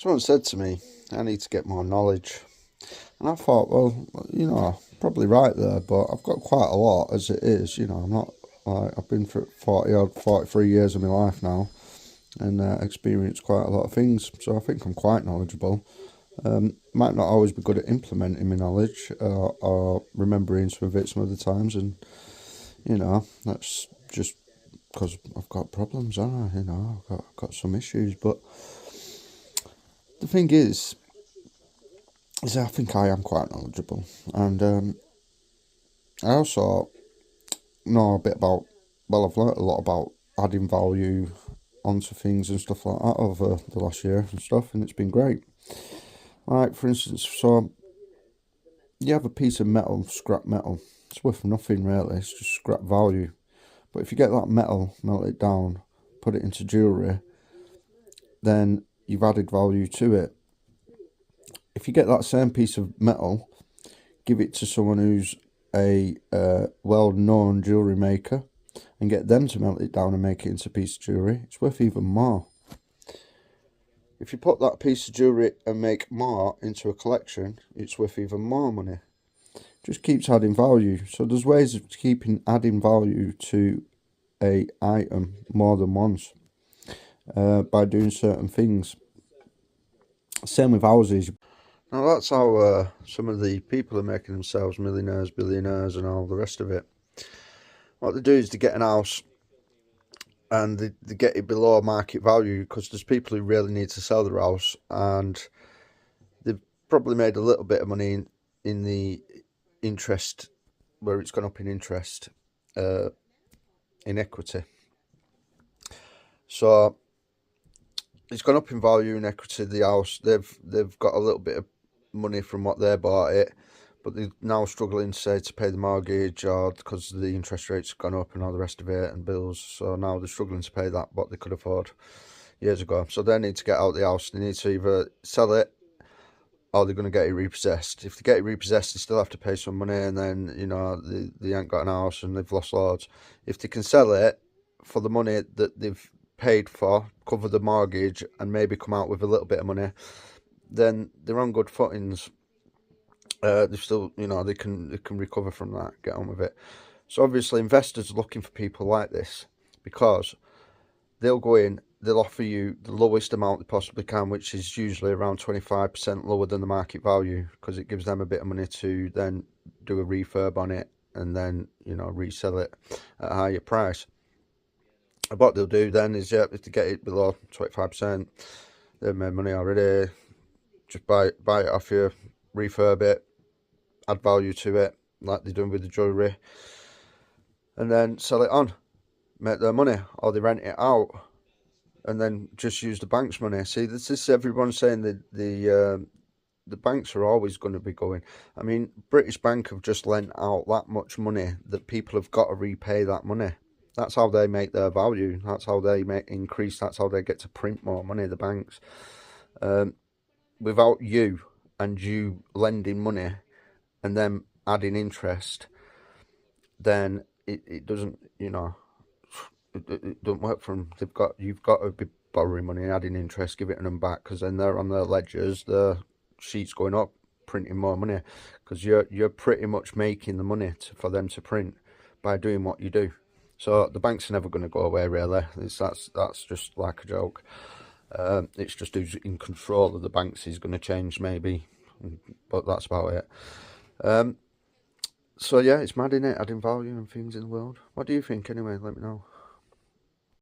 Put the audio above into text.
Someone said to me, I need to get more knowledge. And I thought, well, probably right there, but I've got quite a lot as it is. I'm not like, I've been for 43 years of my life now and experienced quite a lot of things. So I think I'm quite knowledgeable. Might not always be good at implementing my knowledge or remembering some of it some other times. And, that's just because I've got problems, haven't I? I've got some issues. But the thing is I think I am quite knowledgeable, and I also know a bit about. Well, I've learnt a lot about adding value onto things and stuff like that over the last year and stuff, and it's been great. Like for instance, so you have a piece of metal, scrap metal. It's worth nothing really. It's just scrap value. But if you get that metal, melt it down, put it into jewellery, then you've added value to it. If you get that same piece of metal, give it to someone who's a well-known jewellery maker and get them to melt it down and make it into a piece of jewellery, it's worth even more. If you put that piece of jewellery and make more into a collection, it's worth even more money. It just keeps adding value. So there's ways of adding value to a item more than once by doing certain things. Same with houses. Now that's how some of the people are making themselves millionaires, billionaires and all the rest of it. What they do is they get an house and they get it below market value because there's people who really need to sell their house, and they've probably made a little bit of money in the interest, where it's gone up in interest, in equity. So it's gone up in value in equity, the house. They've got a little bit of money from what they bought it, but they're now struggling, say, to pay the mortgage, or because the interest rates have gone up and all the rest of it, and bills. So now they're struggling to pay that what they could afford years ago. So they need to get out the house. They need to either sell it or they're going to get it repossessed. If they get it repossessed, they still have to pay some money, and then they ain't got an house and they've lost loads. If they can sell it for the money that they've paid for, cover the mortgage, and maybe come out with a little bit of money, then they're on good footings. They still, they can recover from that, get on with it. So obviously investors are looking for people like this, because they'll go in, they'll offer you the lowest amount they possibly can, which is usually around 25% lower than the market value, because it gives them a bit of money to then do a refurb on it and then, resell it at a higher price. And what they'll do then is, if they get it below 25%, they've made money already. Just buy it off you, refurb it, add value to it, like they're doing with the jewellery, and then sell it on, make their money, or they rent it out and then just use the bank's money. See, this is everyone's saying that the banks are always going to be going. I mean, British Bank have just lent out that much money that people have got to repay that money. That's how they make their value. That's how they make increase. That's how they get to print more money, the banks. Without you and you lending money and then adding interest, then it doesn't, it don't work for them. You've got to be borrowing money and adding interest, giving them back, because then they're on their ledgers, the sheets going up, printing more money, because you're pretty much making the money for them to print by doing what you do. So the banks are never going to go away, really. That's just like a joke. It's just who's in control of the banks is going to change, maybe, but that's about it. So yeah, it's mad, innit, adding value and things in the world. What do you think anyway? Let me know.